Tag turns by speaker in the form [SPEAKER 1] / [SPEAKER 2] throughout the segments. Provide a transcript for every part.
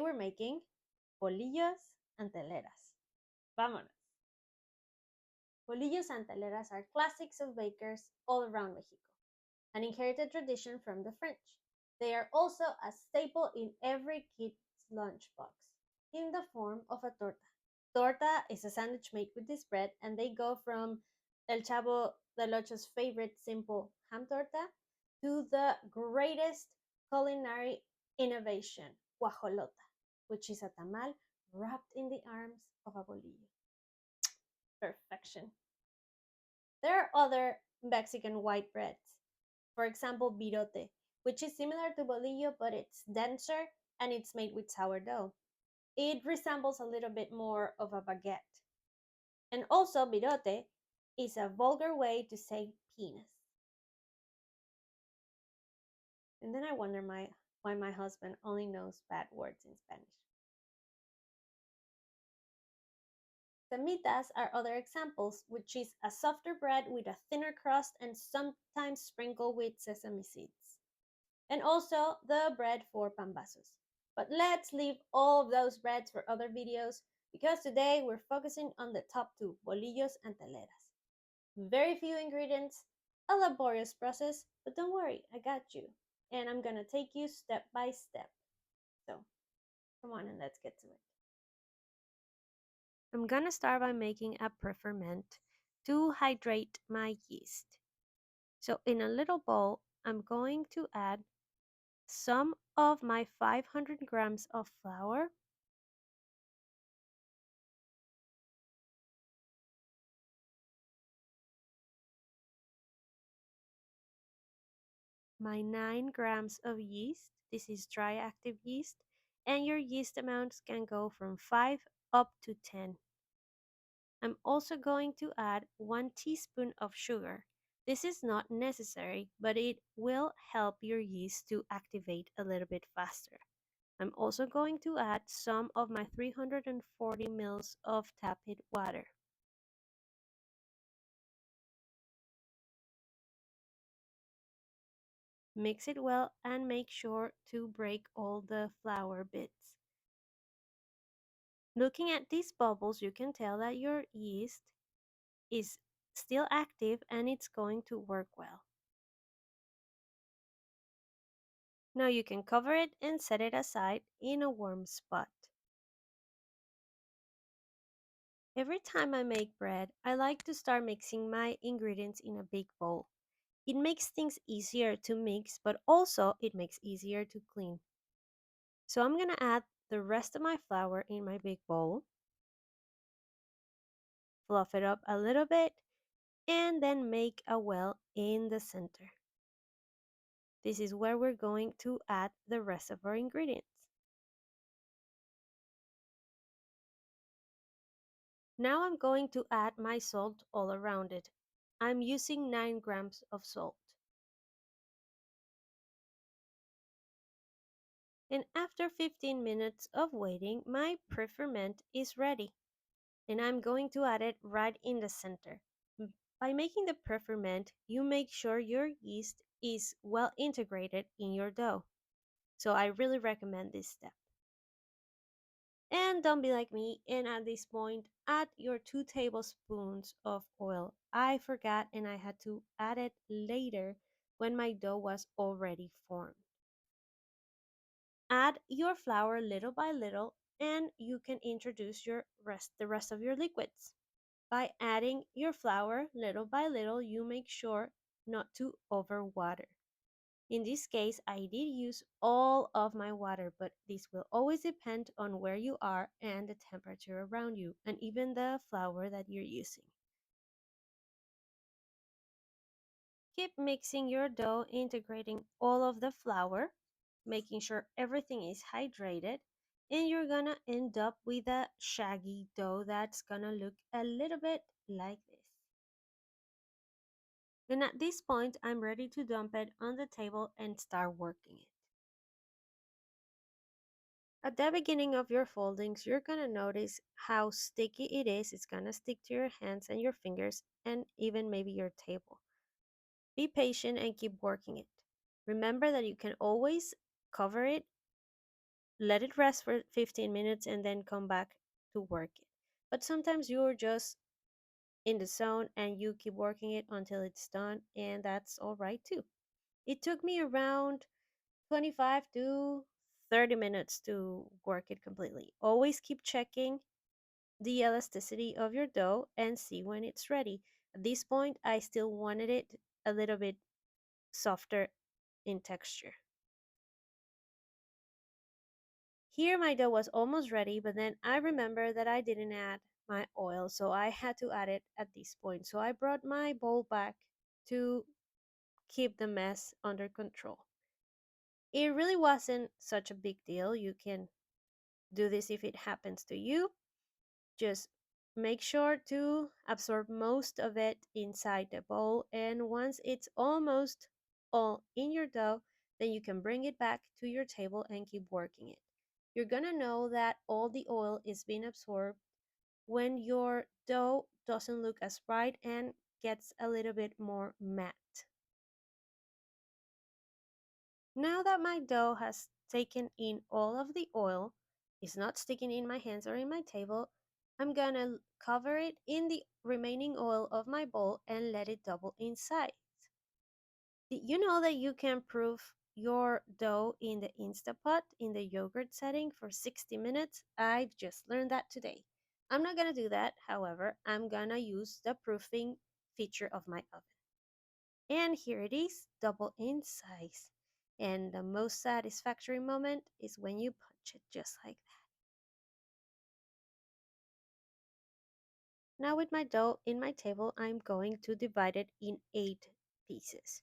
[SPEAKER 1] we're making bolillos and teleras. Vámonos! Bolillos and teleras are classics of bakers all around Mexico, an inherited tradition from the French. They are also a staple in every kid's lunchbox, in the form of a torta. Torta is a sandwich made with this bread, and they go from El Chavo del Ocho's favorite simple ham torta to the greatest culinary innovation, guajolota, which is a tamal wrapped in the arms of a bolillo. Perfection. There are other Mexican white breads. For example, virote, which is similar to bolillo but it's denser and it's made with sourdough. It resembles a little bit more of a baguette. And also, virote is a vulgar way to say penis. And then I wonder why my husband only knows bad words in Spanish. Semitas are other examples, which is a softer bread with a thinner crust and sometimes sprinkled with sesame seeds. And also the bread for pambazos. But let's leave all of those breads for other videos because today we're focusing on the top two, bolillos and teleras. Very few ingredients, a laborious process, but don't worry, I got you. And I'm gonna take you step by step. So come on and let's get to it. I'm gonna start by making a preferment to hydrate my yeast. So in a little bowl, I'm going to add some of my 500 grams of flour, my 9 grams of yeast, this is dry active yeast, and your yeast amounts can go from 5 up to 10. I'm also going to add 1 teaspoon of sugar. This is not necessary, but it will help your yeast to activate a little bit faster. I'm also going to add some of my 340 ml of tepid water. Mix it well and make sure to break all the flour bits. Looking at these bubbles, you can tell that your yeast is still active and it's going to work well. Now you can cover it and set it aside in a warm spot. Every time I make bread, I like to start mixing my ingredients in a big bowl. It makes things easier to mix, but also it makes easier to clean. So I'm gonna add the rest of my flour in my big bowl, fluff it up a little bit, and then make a well in the center. This is where we're going to add the rest of our ingredients. Now I'm going to add my salt all around it. I'm using 9 grams of salt. And after 15 minutes of waiting, my preferment is ready. And I'm going to add it right in the center. By making the preferment, you make sure your yeast is well integrated in your dough. So I really recommend this step. And don't be like me and at this point add your 2 tablespoons of oil. I forgot and I had to add it later when my dough was already formed. Add your flour little by little and you can introduce the rest of your liquids. By adding your flour little by little, you make sure not to overwater. In this case, I did use all of my water, but this will always depend on where you are and the temperature around you, and even the flour that you're using. Keep mixing your dough, integrating all of the flour, making sure everything is hydrated, and you're gonna end up with a shaggy dough that's gonna look a little bit like this. And at this point, I'm ready to dump it on the table and start working it. At the beginning of your foldings, you're gonna notice how sticky it is. It's gonna stick to your hands and your fingers and even maybe your table. Be patient and keep working it. Remember that you can always cover it, let it rest for 15 minutes, and then come back to work it. But sometimes you're just in the zone and you keep working it until it's done, and that's all right too. It took me around 25 to 30 minutes to work it completely. Always keep checking the elasticity of your dough and see when it's ready. At this point, I still wanted it a little bit softer in texture. Here, my dough was almost ready, but then I remembered that I didn't add my oil, so I had to add it at this point. So I brought my bowl back to keep the mess under control. It really wasn't such a big deal. You can do this if it happens to you. Just make sure to absorb most of it inside the bowl, and once it's almost all in your dough, then you can bring it back to your table and keep working it. You're gonna know that all the oil is being absorbed when your dough doesn't look as bright and gets a little bit more matte. Now that my dough has taken in all of the oil, it's not sticking in my hands or in my table, I'm gonna cover it in the remaining oil of my bowl and let it double in size. Did you know that you can proof your dough in the Instapot in the yogurt setting for 60 minutes? I just learned that today. I'm not gonna do that, however, I'm gonna use the proofing feature of my oven. And here it is, double in size. And the most satisfactory moment is when you punch it just like that. Now with my dough in my table, I'm going to divide it in 8 pieces.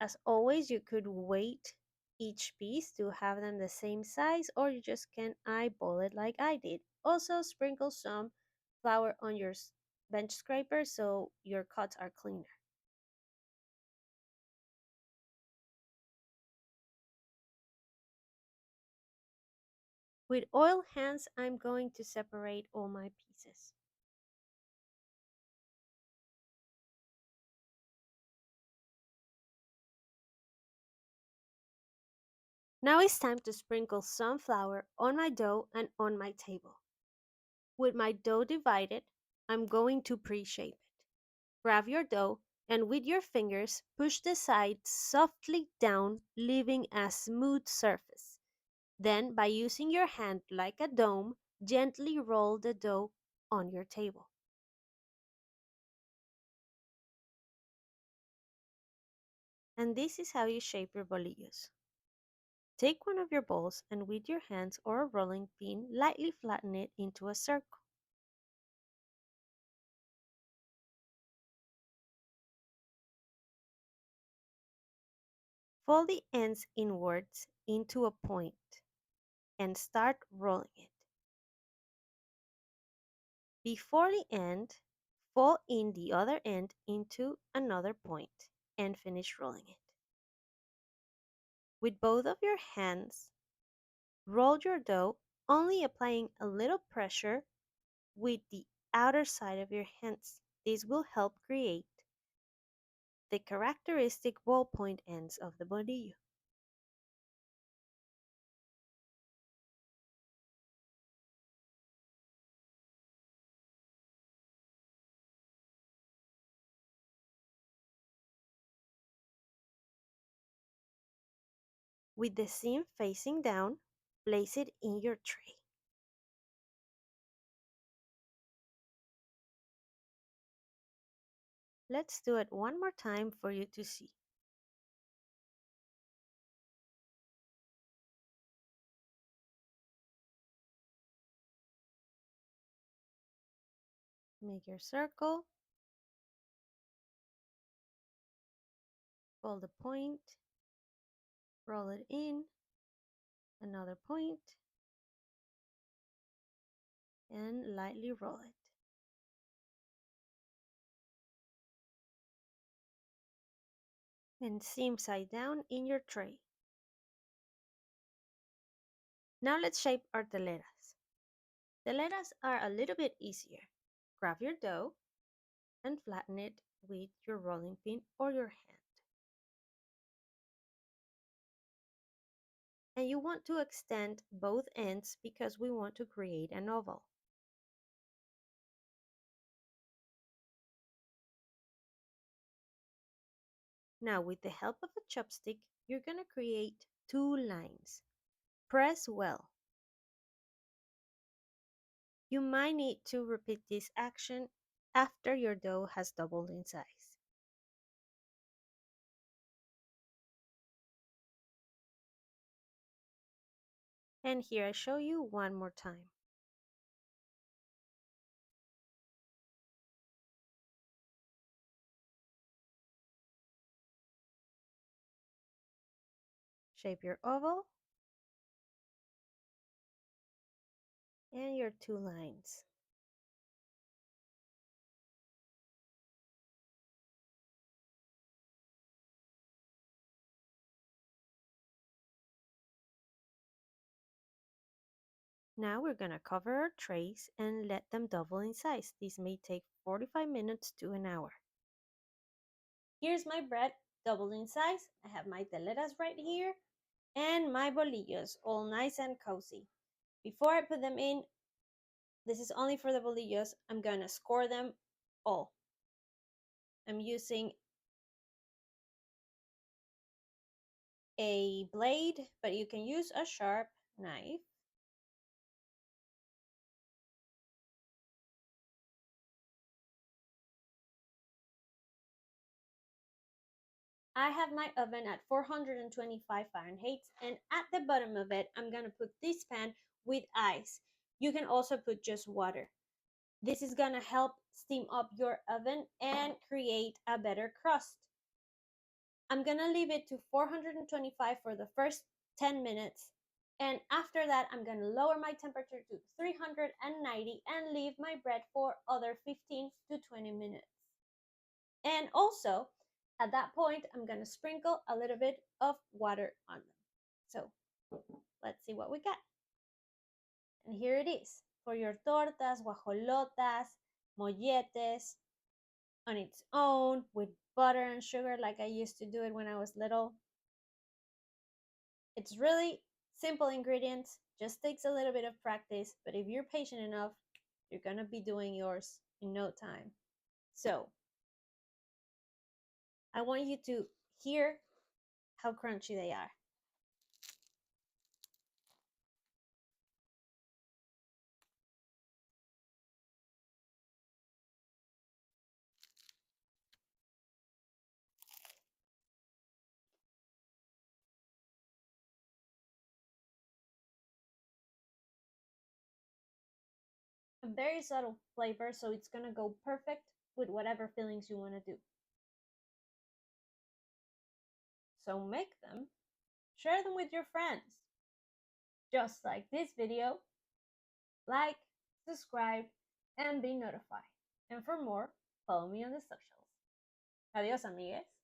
[SPEAKER 1] As always, you could weight each piece to have them the same size, or you just can eyeball it like I did. Also, sprinkle some flour on your bench scraper so your cuts are cleaner. With oiled hands, I'm going to separate all my pieces. Now it's time to sprinkle some flour on my dough and on my table. With my dough divided, I'm going to pre-shape it. Grab your dough and with your fingers push the sides softly down, leaving a smooth surface. Then, by using your hand like a dome, gently roll the dough on your table. And this is how you shape your bolillos. Take one of your balls and with your hands or a rolling pin, lightly flatten it into a circle. Fold the ends inwards into a point and start rolling it. Before the end, fold in the other end into another point and finish rolling it. With both of your hands, roll your dough, only applying a little pressure with the outer side of your hands. This will help create the characteristic ballpoint ends of the bolillo. With the seam facing down, place it in your tray. Let's do it one more time for you to see. Make your circle, fold the point, roll it in, another point, and lightly roll it. And seam side down in your tray. Now let's shape our teleras. Teleras are a little bit easier. Grab your dough and flatten it with your rolling pin or your hand. And you want to extend both ends because we want to create an oval. Now, with the help of a chopstick, you're going to create 2 lines. Press well. You might need to repeat this action after your dough has doubled in size. And here I show you one more time. Shape your oval and your 2 lines. Now we're going to cover our trays and let them double in size. This may take 45 minutes to an hour. Here's my bread doubled in size. I have my teleras right here and my bolillos all nice and cozy. Before I put them in, this is only for the bolillos, I'm going to score them all. I'm using a blade, but you can use a sharp knife. I have my oven at 425 Fahrenheit, and at the bottom of it, I'm gonna put this pan with ice. You can also put just water. This is gonna help steam up your oven and create a better crust. I'm gonna leave it to 425 for the first 10 minutes. And after that, I'm gonna lower my temperature to 390 and leave my bread for other 15 to 20 minutes. And also, at that point, I'm gonna sprinkle a little bit of water on them. So let's see what we got. And here it is for your tortas, guajolotas, molletes on its own with butter and sugar like I used to do it when I was little. It's really simple ingredients, just takes a little bit of practice, but if you're patient enough, you're gonna be doing yours in no time. So I want you to hear how crunchy they are. A very subtle flavor, so it's gonna go perfect with whatever fillings you want to do. So make them, share them with your friends. Just like this video, like, subscribe, and be notified. And for more, follow me on the socials. Adios, amigues.